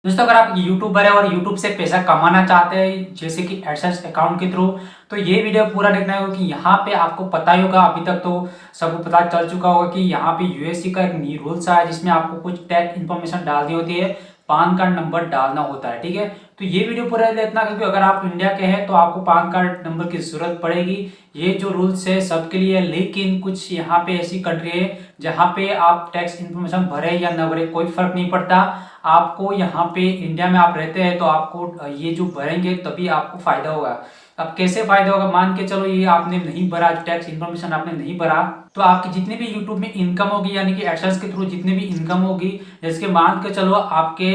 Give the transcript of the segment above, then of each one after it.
दोस्तों अगर आप यूट्यूबर है और यूट्यूब से पैसा कमाना चाहते हैं जैसे कि एडसेंस अकाउंट के थ्रू, तो ये वीडियो पूरा देखना होगा कि यहाँ पे आपको पता ही होगा, अभी तक तो सबको पता चल चुका होगा कि यहाँ पे यूएससी का एक न्यू रूल्स आया जिसमें आपको कुछ टैग इन्फॉर्मेशन डालनी होती है, पान कार्ड नंबर डालना होता है। ठीक है, तो ये वीडियो पूरा देखना क्योंकि अगर आप इंडिया के हैं तो आपको पान कार्ड नंबर की जरूरत पड़ेगी। ये जो रूल्स है सबके लिए है, लेकिन कुछ यहाँ पे ऐसी कंट्री है जहाँ पे आप टैक्स इन्फॉर्मेशन भरे या न भरे कोई फर्क नहीं पड़ता। आपको यहाँ पे इंडिया में आप रहते हैं तो आपको ये जो भरेंगे तभी आपको फायदा होगा। अब कैसे फायदा होगा, मान के चलो ये आपने नहीं भरा, टैक्स इन्फॉर्मेशन आपने नहीं भरा, तो आपकी जितनी भी यूट्यूब में इनकम होगी यानी कि एडसेंस के थ्रू जितनी भी इनकम होगी, जैसे मान के चलो आपके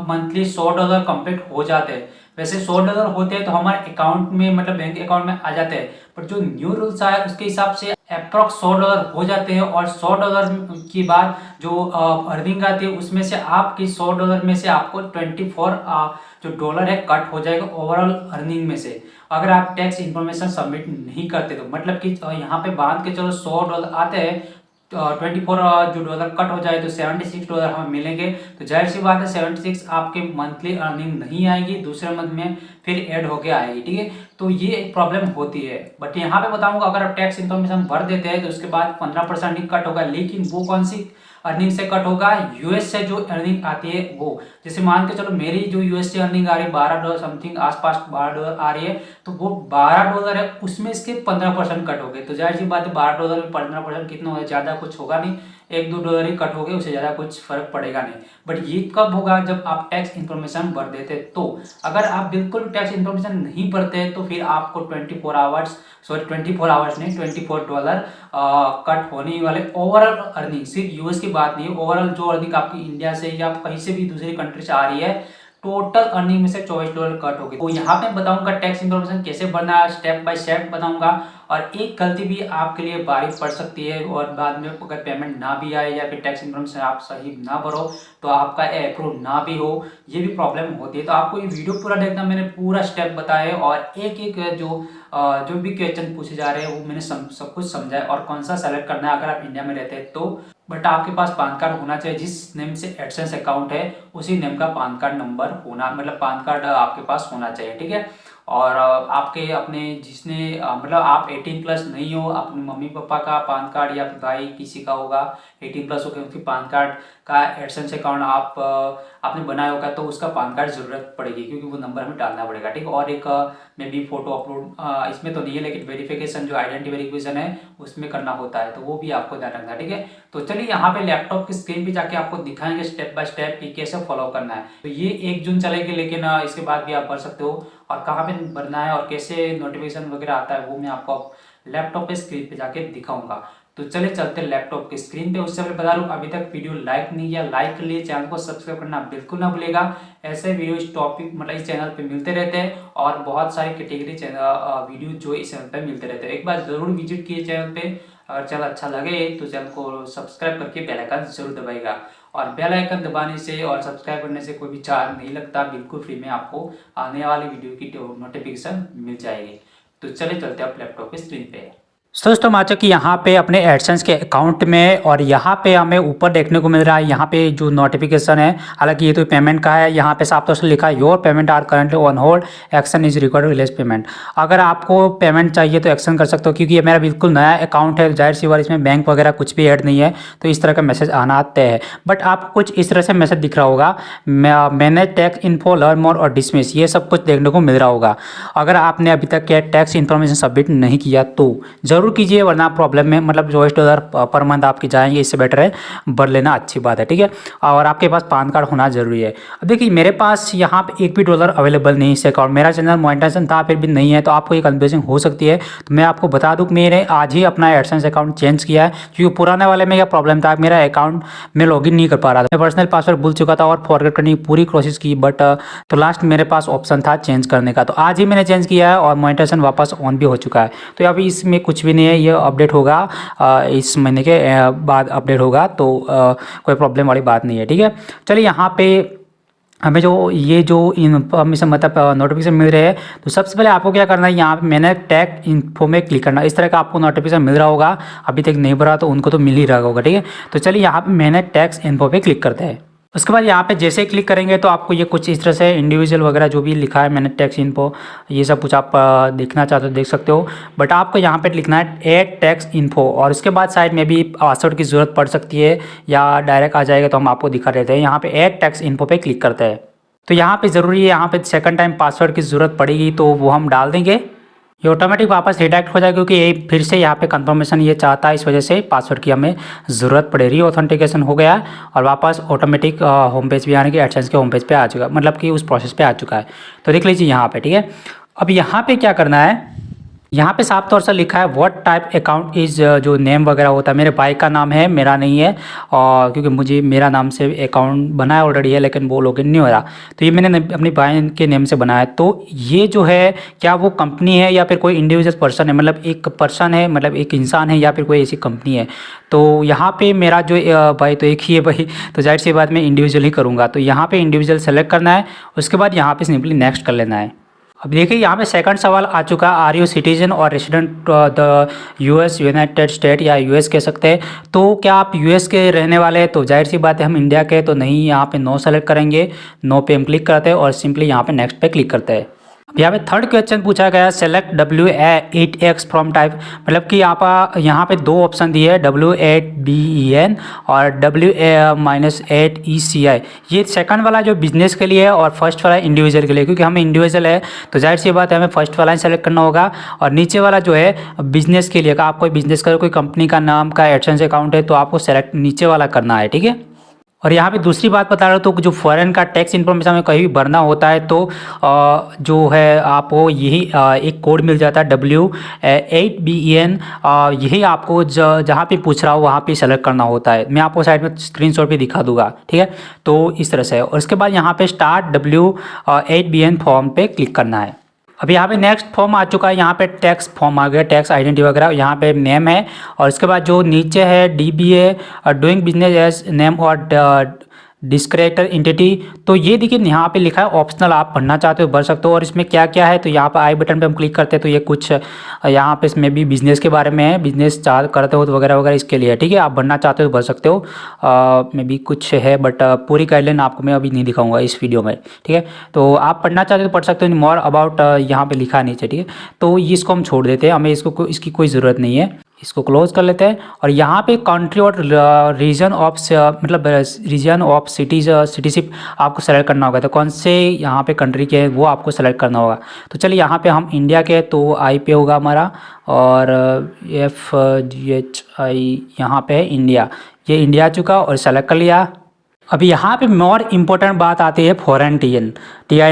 मंथली $100 कंप्लीट हो जाते हैं। वैसे $100 होते हैं तो हमारे अकाउंट में मतलब बैंक अकाउंट में आ जाते हैं, पर जो न्यू रूल्स आया उसके हिसाब से अप्रॉक्स $100 हो जाते हैं और $100 की बाद जो अर्निंग आती है उसमें से आपकी $100 में से आपको 24 जो डॉलर है कट हो जाएगा ओवरऑल अर्निंग में से, अगर आप टैक्स इन्फॉर्मेशन सबमिट नहीं करते तो। मतलब कि यहाँ पे बांध के चलो $100 आते हैं, 24 जो डॉलर कट हो जाए तो $76 हमें मिलेंगे। तो जाहिर सी बात है 76 आपके मंथली अर्निंग नहीं आएगी, दूसरे मंथ में फिर ऐड होके आएगी। ठीक है, तो ये एक प्रॉब्लम होती है। बट यहाँ पे बताऊंगा अगर आप टैक्स इन्फॉर्मेशन भर देते हैं तो उसके बाद 15% ही कट होगा, लेकिन वो कौन सी अर्निंग से कट होगा, यूएस से जो अर्निंग आती है वो। जैसे मान के चलो मेरी जो यूएस से अर्निंग आ रही है $12 समथिंग, आसपास $12 आ रही है, तो वो $12 है, उसमें इसके 15% कट हो गए। तो जाहिर सी बात है $12 में 15% कितना होगा, ज़्यादा कुछ होगा नहीं, $1-2 ही कट हो गए, उससे ज़्यादा कुछ फर्क पड़ेगा नहीं। बट ये कब होगा, जब आप टैक्स इन्फॉर्मेशन भर देते। तो अगर आप बिल्कुल टैक्स इन्फॉर्मेशन नहीं भरते तो फिर आपको 24 आवर्स नहीं, $24 कट होने वाले ओवरऑल अर्निंग। सिर्फ यूएस की बात नहीं है, ओवरऑल जो अर्निंग आपकी इंडिया से या कहीं से भी दूसरी कंट्री से आ रही है, टोटल अर्निंग में से $24 कट हो गए। तो यहाँ पे बताऊंगा टैक्स इन्फॉर्मेशन कैसे भरना है, स्टेप बाय स्टेप बताऊंगा। और एक गलती भी आपके लिए भारी पड़ सकती है और बाद में अगर पेमेंट ना भी आए या फिर टैक्स इन्फॉर्मेशन आप सही ना भरो तो आपका अप्रूव ना भी हो, ये भी प्रॉब्लम होती है। तो आपको ये वीडियो पूरा देखना, मैंने पूरा स्टेप बताया है और एक एक जो भी क्वेश्चन पूछे जा रहे हैं वो मैंने सब कुछ समझाया और कौन सा सेलेक्ट करना है अगर आप इंडिया में रहते हैं तो। बट आपके पास पान कार्ड होना चाहिए, जिस नेम से एडसेंस अकाउंट है उसी नेम का पान कार्ड नंबर होना, मतलब पान कार्ड आपके पास होना चाहिए। ठीक है, और आपके अपने जिसने मतलब आप 18+ नहीं हो, अपने मम्मी पापा का पान कार्ड या फिर भाई किसी का होगा 18+ हो गया, उसकी पान कार्ड का एडसेंस अकाउंट आपने बनाया होगा तो उसका पान कार्ड जरूरत पड़ेगी क्योंकि वो नंबर हमें डालना पड़ेगा। ठीक है, और एक मे बी फोटो अपलोड इसमें तो नहीं है, लेकिन वेरिफिकेशन जो आइडेंटिटी वेरिफिकेशन है उसमें करना होता है, तो वो भी आपको ध्यान रखना है। ठीक है, तो चलिए यहाँ पे लैपटॉप की स्क्रीन पे जाके आपको दिखाएंगे स्टेप बाय स्टेप कि कैसे फॉलो करना है। तो ये 1 जून चलेगी, लेकिन इसके बाद भी आप भर सकते हो। और कहाँ पे भरना है और कैसे नोटिफिकेशन वगैरह आता है वो मैं आपको लैपटॉप पे स्क्रीन पे जाके दिखाऊंगा। तो चलिए चलते हैं लैपटॉप की स्क्रीन पे। उससे पहले बता दूं अभी तक वीडियो लाइक नहीं किया, लाइक कर लिए, चैनल को सब्सक्राइब करना बिल्कुल ना भूलेगा। ऐसे वीडियो इस टॉपिक मतलब इस चैनल पे मिलते रहते हैं और बहुत सारी कैटेगरी वीडियो जो इस चैनल पे मिलते रहते हैं। एक बार जरूर विजिट कीजिए चैनल पे, अगर चैनल अच्छा लगे तो चैनल को सब्सक्राइब करके बेल आइकन जरूर दबाएगा। और बेल आइकन दबाने से और सब्सक्राइब करने से कोई भी चार्ज नहीं लगता, बिल्कुल फ्री में आपको आने वाली वीडियो की नोटिफिकेशन मिल जाएगी। तो चले चलते हैं आप लैपटॉप की स्क्रीन पे। दोस्तों हम आ चुके यहाँ पे अपने एडसेंस के अकाउंट में और यहाँ पे हमें ऊपर देखने को मिल रहा है यहाँ पे जो नोटिफिकेशन है, हालांकि ये तो पेमेंट का है। यहाँ पे साफ तौर से लिखा है your payment are currently on hold, action is required release payment. अगर आपको पेमेंट चाहिए तो एक्शन कर सकते हो, क्योंकि ये मेरा बिल्कुल नया अकाउंट है, जाहिर सी बात इसमें बैंक वगैरह कुछ भी ऐड नहीं है, तो इस तरह का मैसेज आना तय है। बट आपको कुछ इस तरह से मैसेज दिख रहा होगा, मैंने टैक्स इन्फो लर्न मोर और डिसमिस, ये सब कुछ देखने को मिल रहा होगा। अगर आपने अभी तक टैक्स इन्फॉर्मेशन सबमिट नहीं किया तो जरूर कीजिए, वरना प्रॉब्लम में मतलब $24 पर मंथ आपके जाएंगे, इससे बेटर है भर लेना, अच्छी बात है। ठीक है, और आपके पास पान कार्ड होना जरूरी है। अब देखिए मेरे पास यहाँ पे $1 भी अवेलेबल नहीं है इस अकाउंट, मेरा चैनल मोनेटाइजेशन था फिर भी नहीं है, तो आपको ये कन्फ्यूजन हो सकती है। तो मैं आपको बता दूँ कि मैंने आज ही अपना एडसेंस अकाउंट चेंज किया है, क्योंकि पुराने वाले में क्या प्रॉब्लम था, मेरा अकाउंट में लॉगिन नहीं कर पा रहा था, मैं पर्सनल पासवर्ड भूल चुका था और फॉरगेट करने की पूरी कोशिश की, बट तो लास्ट मेरे पास ऑप्शन था चेंज करने का, तो आज ही मैंने चेंज किया है और मोनेटाइजेशन वापस ऑन भी हो चुका है। तो अभी इसमें कुछ भी नहीं है, ये अपडेट होगा इस महीने के बाद अपडेट होगा, तो कोई प्रॉब्लम वाली बात नहीं है। ठीक है, चलिए यहाँ पे हमें ये जो इन्फॉर्मेशन मतलब नोटिफिकेशन मिल रहे हैं, तो सबसे पहले आपको क्या करना है, यहाँ पे मैंने टैग इन्फो में क्लिक करना है। इस तरह का आपको नोटिफिकेशन मिल रहा होगा, अभी तक नहीं भरा तो उनको तो मिल ही रहा होगा। ठीक है, तो चलिए यहाँ पे मैंने टैक्स इन्फो पे क्लिक करते हैं। उसके बाद यहाँ पे जैसे ही क्लिक करेंगे तो आपको ये कुछ इस तरह से इंडिविजुअल वगैरह जो भी लिखा है मैंने टैक्स इन्फो, ये सब कुछ आप देखना चाहते हो देख सकते हो। बट आपको यहाँ पे लिखना है ऐड टैक्स इन्फो, और उसके बाद साइड में भी पासवर्ड की ज़रूरत पड़ सकती है या डायरेक्ट आ जाएगा तो हम आपको दिखा देते हैं। यहाँ पे ऐड टैक्स इन्फो पे क्लिक करते हैं तो यहाँ पे ज़रूरी है, यहाँ पे सेकंड टाइम पासवर्ड की ज़रूरत पड़ेगी तो वो हम डाल देंगे। ये ऑटोमेटिक वापस रिडायरेक्ट हो जाएगा क्योंकि ये फिर से यहाँ पे कंफर्मेशन ये चाहता है, इस वजह से पासवर्ड की हमें ज़रूरत पड़े रही। ऑथेंटिकेशन हो गया और वापस ऑटोमेटिक होम पेज भी आने की एडसेंस के होम पेज पे आ चुका है, मतलब कि उस प्रोसेस पे आ चुका है। तो देख लीजिए यहाँ पे, ठीक है। अब यहाँ पे क्या करना है, यहाँ पे साफ तौर से लिखा है व्हाट टाइप अकाउंट इज़, जो नेम वगैरह होता है मेरे भाई का नाम है, मेरा नहीं है, और क्योंकि मुझे मेरा नाम से अकाउंट बनाया ऑलरेडी है लेकिन वो लॉगिन नहीं हो रहा, तो ये मैंने अपने भाई के नेम से बनाया। तो ये जो है क्या वो कंपनी है या फिर कोई इंडिविजुअल पर्सन है, मतलब एक पर्सन है, मतलब एक इंसान है या फिर कोई ऐसी कंपनी है। तो यहाँ पे मेरा जो भाई तो एक ही है भाई, तो जाहिर सी बात मैं इंडिविजुअल ही करूँगा। तो यहाँ पे इंडिविजुअल सेलेक्ट करना है, उसके बाद यहाँ पे सिंपली नेक्स्ट कर लेना है। अब देखिए यहाँ पे सेकंड सवाल आ चुका है, आर यू सिटीजन और resident the US, United state या यूएस कह सकते हैं। तो क्या आप यूएस के रहने वाले हैं, तो जाहिर सी बात है हम इंडिया के तो नहीं, यहाँ पे नो सेलेक्ट करेंगे, नो पे हम क्लिक करते हैं और सिंपली यहाँ पे नेक्स्ट पे क्लिक करते हैं। अब यहाँ पे थर्ड क्वेश्चन पूछा गया है सेलेक्ट W8X फ्रॉम टाइप, मतलब कि आप यहाँ पे दो ऑप्शन दिए है W8BEN और W-8ECI। ये सेकंड वाला जो बिजनेस के लिए है और फर्स्ट वाला इंडिविजुअल के लिए, क्योंकि हमें इंडिविजुअल है तो जाहिर सी बात है हमें फर्स्ट वाला ही सेलेक्ट करना होगा। और नीचे वाला जो है बिजनेस के लिए का, आप कोई बिजनेस कर, कोई कंपनी का नाम का एडसेंस अकाउंट है तो आपको सेलेक्ट नीचे वाला करना है, ठीक है। और यहाँ पे दूसरी बात बता रहा हूँ, तो जो फॉरेन का टैक्स इन्फॉर्मेशन में कहीं भी भरना होता है तो जो है आपको यही एक कोड मिल जाता है W8BEN, यही आपको जहाँ पे पूछ रहा हो वहाँ पे सेलेक्ट करना होता है। मैं आपको साइड में स्क्रीनशॉट भी दिखा दूंगा, ठीक है। तो इस तरह से, और उसके बाद यहाँ पे स्टार्ट W8BEN फॉर्म पे क्लिक करना है। अभी यहाँ पे नेक्स्ट फॉर्म आ चुका है, यहाँ पे टैक्स फॉर्म आ गया, टैक्स आइडेंटिटी वगैरह, यहाँ पे नेम है और इसके बाद जो नीचे है DBA doing business as name और डिस्क्रिप्टर एंटिटी। तो ये देखिए यहाँ पे लिखा है ऑप्शनल, आप पढ़ना चाहते हो भर सकते हो। और इसमें क्या क्या है, तो यहाँ पर आई बटन पे हम क्लिक करते हैं तो ये कुछ यहाँ पे इसमें भी बिजनेस के बारे में है, बिजनेस चार्ज करते हो तो वगैरह वगैरह इसके लिए, ठीक है। आप भरना चाहते हो तो भर सकते हो, में भी कुछ है बट पूरी गाइडलाइन आपको मैं अभी नहीं दिखाऊंगा इस वीडियो में, ठीक है। तो आप पढ़ना चाहते हो तो पढ़ सकते हो, मोर अबाउट यहाँ पे लिखा नीचे, ठीक है। तो इसको हम छोड़ देते हैं, हमें इसकी कोई ज़रूरत नहीं है, इसको क्लोज कर लेते हैं। और यहाँ पे कंट्री और रीजन ऑफ, मतलब रीजन ऑफ सिटीशिप आपको सेलेक्ट करना होगा, तो कौन से यहाँ पे कंट्री के वो आपको सेलेक्ट करना होगा। तो चलिए यहाँ पे हम इंडिया के, तो आई पे होगा हमारा, और FGHI यहाँ पे है इंडिया, ये इंडिया आ चुका और सेलेक्ट कर लिया। अभी यहाँ पे मोर इम्पोर्टेंट बात आती है फॉरेन TIN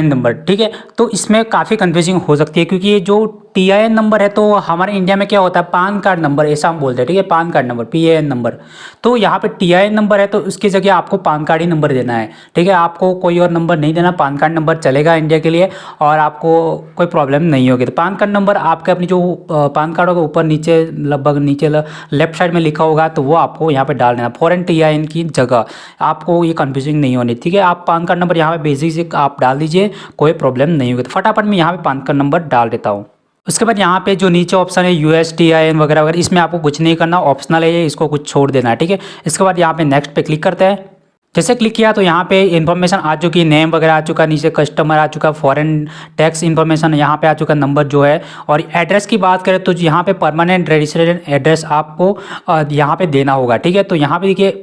नंबर, ठीक है। तो इसमें काफ़ी कन्फ्यूजिंग हो सकती है क्योंकि ये जो TIN नंबर है तो हमारे इंडिया में क्या होता है पान कार्ड नंबर, ऐसा हम बोलते हैं, ठीक है। PAN card number PAN number, तो यहाँ पे TIN नंबर है तो उसकी जगह आपको पान कार्ड ही नंबर देना है, ठीक है। आपको कोई और नंबर नहीं देना, पान कार्ड नंबर चलेगा इंडिया के लिए और आपको कोई प्रॉब्लम नहीं होगी। तो पान कार्ड नंबर आपके अपनी जो पान कार्ड होगा ऊपर नीचे लगभग नीचे लेफ्ट साइड में लिखा होगा तो वो आपको यहाँ पे डाल देना, फॉरेन TIN की जगह। आपको ये कन्फ्यूजिंग नहीं होनी, ठीक है। आप पान कार्ड नंबर यहाँ पे बेसिक से आप डाल दीजिए, कोई प्रॉब्लम नहीं होगी। तो फटाफट मैं यहाँ पे पान कार्ड नंबर डाल देता हूँ। उसके बाद यहाँ पे जो नीचे ऑप्शन है US TIN वगैरह वगैरह, इसमें आपको कुछ नहीं करना, ऑप्शनल है ये, इसको कुछ छोड़ देना है, ठीक है। इसके बाद यहाँ पे नेक्स्ट पे क्लिक करते हैं। जैसे क्लिक किया तो यहाँ पे इन्फॉर्मेशन आ चुकी, नेम वगैरह आ चुका, नीचे कस्टमर आ चुका, फॉरेन टैक्स इन्फॉर्मेशन यहाँ पे आ चुका, नंबर जो है। और एड्रेस की बात करें तो यहाँ पे परमानेंट रेजिडेंट एड्रेस आपको यहाँ पे देना होगा, ठीक है। तो यहाँ पे देखिए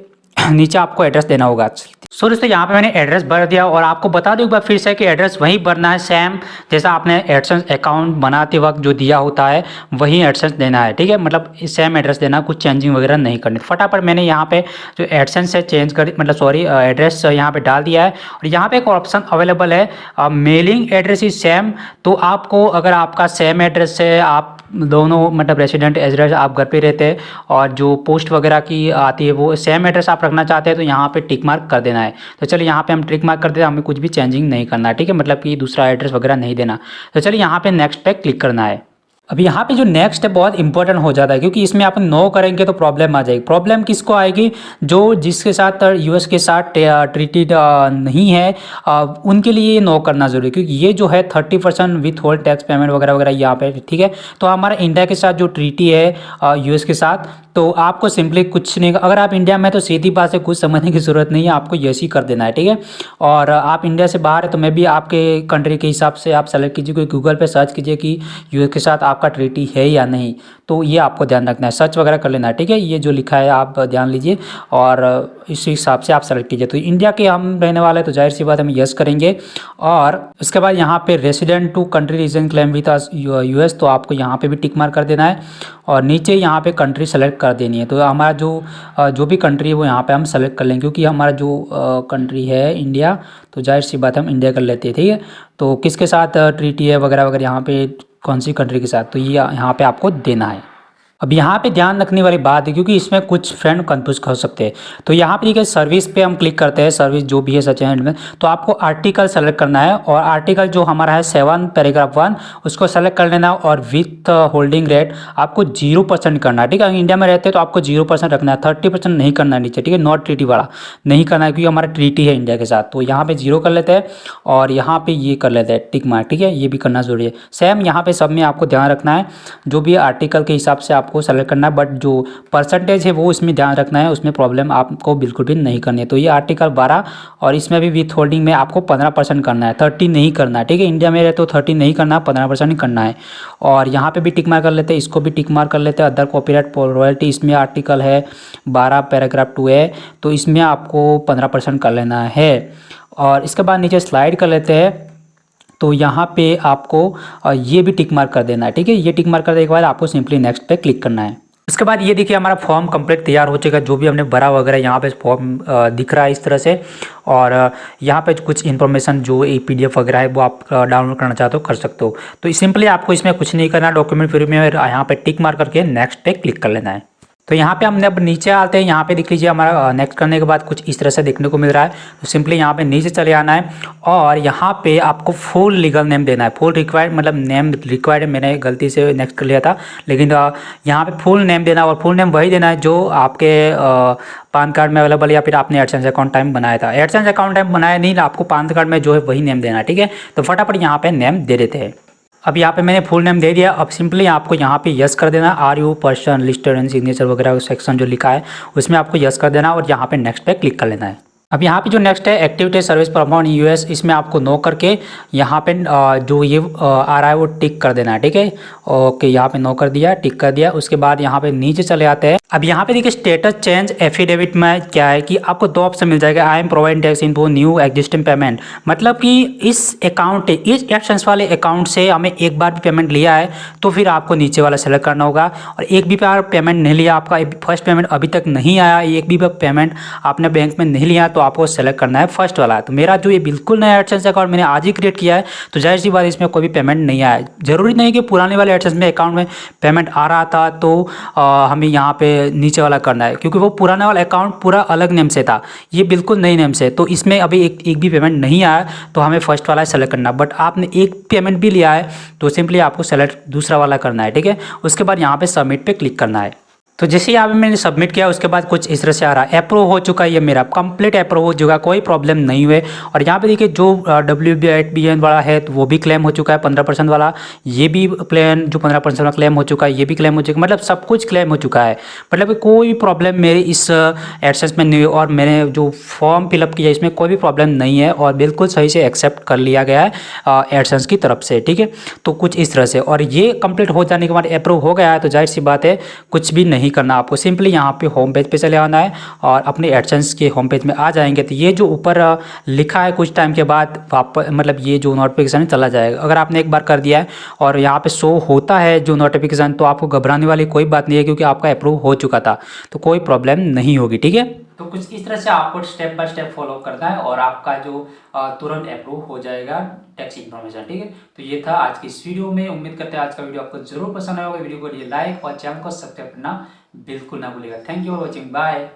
नीचे आपको एड्रेस देना होगा। सो दोस्तों यहाँ पे मैंने एड्रेस भर दिया और आपको बता दूं एक बार फिर से कि एड्रेस वही भरना है, सेम जैसा आपने एडसेंस अकाउंट बनाते वक्त जो दिया होता है वही एडसेंस देना है, ठीक है। मतलब सेम एड्रेस देना, कुछ चेंजिंग वगैरह नहीं करनी। फटाफट मैंने यहाँ पे जो एडसेंस है चेंज कर, मतलब सॉरी एड्रेस यहाँ पे डाल दिया है। और यहाँ पे एक ऑप्शन अवेलेबल है मेलिंग एड्रेस इज सेम, तो आपको अगर आपका सेम एड्रेस है, आप दोनों मतलब रेसिडेंट एड्रेस आप घर पे रहते हैं और जो पोस्ट वगैरह की आती है वो सेम एड्रेस आप रखना चाहते हैं तो यहाँ पे टिक मार्क कर देना है। तो चलिए यहाँ पे हम टिक मार्क कर देते हैं, हमें कुछ भी चेंजिंग नहीं करना है, ठीक है। मतलब कि दूसरा एड्रेस वगैरह नहीं देना। तो चलिए यहाँ पे नेक्स्ट पे क्लिक करना है। अब यहाँ पे जो नेक्स्ट स्टेप बहुत इंपॉर्टेंट हो जाता है, क्योंकि इसमें आप नो करेंगे तो प्रॉब्लम आ जाएगी। प्रॉब्लम किसको आएगी? जो जिसके साथ यूएस के साथ ट्रीटी नहीं है, उनके लिए नो करना जरूरी है, क्योंकि ये जो है 30% विथ होल्ड टैक्स पेमेंट वगैरह वगैरह यहाँ पे, ठीक है। तो हमारा इंडिया के साथ जो ट्रीटी है यूएस के साथ, तो आपको सिंपली कुछ नहीं, अगर आप इंडिया में तो सीधी बात से कुछ समझने की ज़रूरत नहीं है, आपको यस ही कर देना है, ठीक है। और आप इंडिया से बाहर है तो मैं भी आपके कंट्री के हिसाब से आप सेलेक्ट कीजिए, कोई गूगल पे सर्च कीजिए कि यूएस के साथ आपका ट्रीटी है या नहीं, तो ये आपको ध्यान रखना है, सर्च वगैरह कर लेना है, ठीक है। ये जो लिखा है आप ध्यान लीजिए और इस हिसाब से आप सेलेक्ट कीजिए। तो इंडिया के हम रहने वाले हैं तो जाहिर सी बात हम यस करेंगे। और उसके बाद यहाँ पे resident to country region claim with US, तो आपको यहाँ पे भी टिक मार्क कर देना है और नीचे यहाँ पे कंट्री सेलेक्ट कर देनी है। तो हमारा जो भी कंट्री है वो यहाँ पे हम सेलेक्ट कर लेंगे, क्योंकि हमारा जो कंट्री है इंडिया, तो जाहिर सी बात हम इंडिया कर लेते हैं, ठीक है। तो किसके साथ ट्रीटी है वगैरह वगैरह, यहाँ पे कौन सी कंट्री के साथ, तो ये यहाँ पे आपको देना है। अब यहाँ पे ध्यान रखने वाली बात है, क्योंकि इसमें कुछ फ्रेंड कंफ्यूज हो सकते हैं। तो यहाँ पे देखिए सर्विस पे हम क्लिक करते हैं, सर्विस जो भी है सचिन में, तो आपको आर्टिकल सेलेक्ट करना है और आर्टिकल जो हमारा है 7 पैराग्राफ 1 उसको सेलेक्ट कर लेना और विथ होल्डिंग रेट आपको 0% करना है, ठीक है। इंडिया में रहते हैं तो आपको 0% रखना है, 30% नहीं करना है नीचे, ठीक है। नॉट ट्रीटी वाला नहीं करना है, क्योंकि हमारा ट्रीटी है इंडिया के साथ। तो यहाँ पे 0 कर लेते हैं और यहाँ पे ये कर लेते हैं टिक मार्क, ठीक है। ये भी करना जरूरी है। सेम यहाँ पे सब में आपको ध्यान रखना है, जो भी आर्टिकल के हिसाब से आपको सेलेक्ट करना है, बट जो परसेंटेज है वो इसमें ध्यान रखना है, उसमें प्रॉब्लम आपको बिल्कुल भी नहीं करनी है। तो ये आर्टिकल 12 और इसमें भी विथ होल्डिंग में आपको 15% करना है, 30 नहीं करना है, ठीक है। इंडिया में रहे तो 30 नहीं करना, 15% ही करना है। और यहाँ पे भी टिक मार्क कर लेते हैं, इसको भी टिक मार्क कर लेते हैं। अदर कॉपीराइट रॉयल्टी, इसमें आर्टिकल है 12 पैराग्राफ 2 है, तो इसमें आपको 15% कर लेना है। और इसके बाद नीचे स्लाइड कर लेते हैं, तो यहाँ पे आपको ये भी टिक मार्क कर देना है, ठीक है। ये टिक मार्क करने के बाद आपको सिंपली नेक्स्ट पे क्लिक करना है। उसके बाद ये देखिए हमारा फॉर्म कंप्लीट तैयार हो चुका है, जो भी हमने भरा वगैरह यहाँ पे फॉर्म दिख रहा है इस तरह से। और यहाँ पे कुछ इन्फॉर्मेशन जो PDF वगैरह है वो आप डाउनलोड करना चाहते हो कर सकते हो। तो सिंपली आपको इसमें कुछ नहीं करना, डॉक्यूमेंट फ्री में यहाँ पे टिक मार्क करके नेक्स्ट पे क्लिक कर लेना है। तो यहाँ पे हमने अब नीचे आते हैं, यहाँ पे देख लीजिए हमारा नेक्स्ट करने के बाद कुछ इस तरह से देखने को मिल रहा है। तो सिंपली यहाँ पे नीचे चले आना है और यहाँ पे आपको फुल लीगल नेम देना है। फुल रिक्वायर्ड मतलब नेम रिक्वायर्ड है, मैंने गलती से नेक्स्ट कर लिया था, लेकिन यहाँ पे फुल नेम देना और फुल नेम वही देना है जो आपके पान कार्ड में अवेलेबल या फिर आपने एडसेंस अकाउंट टाइम बनाया था। एडसेंस अकाउंट टाइम बनाया नहीं, आपको पान कार्ड में जो है वही नेम देना है, ठीक है। तो फटाफट यहाँ पे नेम दे देते हैं। अब यहाँ पे मैंने फुल नेम दे दिया। अब सिंपली आपको यहाँ पे यस कर देना, are you person listed and signature वगैरह सेक्शन जो लिखा है उसमें आपको यस कर देना और यहाँ पे नेक्स्ट पे क्लिक कर लेना है। अब यहाँ पे जो नेक्स्ट है activity service perform in US, इसमें आपको नो करके यहाँ पे जो ये आ रहा है वो टिक कर देना है, ठीक है। ओके, यहाँ पे नो कर दिया, टिक कर दिया। उसके बाद यहाँ पे नीचे चले आते हैं। अब यहाँ पे देखिए स्टेटस चेंज एफिडेविट में क्या है कि आपको 2 ऑप्शन मिल जाएगा, I am providing tax info new existing payment, मतलब कि इस अकाउंट इस एडसेंस वाले अकाउंट से हमें एक बार भी पेमेंट लिया है तो फिर आपको नीचे वाला सेलेक्ट करना होगा। और एक भी बार पेमेंट नहीं लिया, आपका फर्स्ट पेमेंट अभी तक नहीं आया, एक भी पेमेंट आपने बैंक में नहीं लिया, तो आपको सेलेक्ट करना है फर्स्ट वाला। तो मेरा जो ये बिल्कुल नया एडसेंस अकाउंट मैंने आज ही क्रिएट किया है, तो जाहिर सी बात इसमें कोई भी पेमेंट नहीं आया। जरूरी नहीं कि पुराने वाले एडसेंस में अकाउंट में पेमेंट आ रहा था तो हमें यहाँ पे नीचे वाला करना है, क्योंकि वो पुराना वाला अकाउंट पूरा अलग नेम से था, ये बिल्कुल नई नेम से, तो इसमें अभी एक भी पेमेंट नहीं आया, तो हमें फर्स्ट वाला सेलेक्ट करना। बट आपने एक पेमेंट भी लिया है तो सिंपली आपको सेलेक्ट दूसरा वाला करना है, ठीक है। उसके बाद यहाँ पे सबमिट पे क्लिक करना है। तो जैसे यहाँ पे मैंने सबमिट किया उसके बाद कुछ इस तरह से आ रहा है, अप्रूव हो चुका है, ये मेरा कंप्लीट अप्रूव हो चुका, कोई प्रॉब्लम नहीं हुए। और यहाँ पे देखिए जो WB8BN वाला है तो वो भी क्लेम हो चुका है 15% वाला, ये भी प्लान जो 15% वाला क्लेम हो चुका है, ये भी क्लेम हो चुका है, मतलब सब कुछ क्लेम हो चुका है। मतलब कोई प्रॉब्लम मेरे इस एडसेंस में नहीं हुई और मैंने जो फॉर्म फिलअप किया इसमें कोई भी प्रॉब्लम नहीं है और बिल्कुल सही से एक्सेप्ट कर लिया गया है एडसेंस की तरफ से, ठीक है। तो कुछ इस तरह से, और ये कंप्लीट हो जाने के बाद अप्रूव हो गया है तो जाहिर सी बात है कुछ भी नहीं करना, आपको सिंपली यहाँ पे होम पेज पे चले आना है और अपने एडसेंस के होम पेज में आ जाएंगे। तो ये जो ऊपर लिखा है कुछ टाइम के बाद वापस मतलब ये जो नोटिफिकेशन चला जाएगा। अगर आपने एक बार कर दिया है और यहाँ पे शो होता है जो नोटिफिकेशन, तो आपको घबराने वाली कोई बात नहीं है, क्योंकि आपका अप्रूव हो चुका था तो कोई प्रॉब्लम नहीं होगी, ठीक है। तो कुछ इस तरह से आपको स्टेप बाय स्टेप फॉलो करना है और आपका जो तुरंत अप्रूव हो जाएगा टैक्स इन्फॉर्मेशन, ठीक है। तो ये था आज की इस वीडियो में। उम्मीद करते हैं आज का वीडियो आपको जरूर पसंद आएगा। वीडियो को लाइक और चैनल को सब्सक्राइब करना बिल्कुल ना भूलिएगा। Thank you for watching, bye.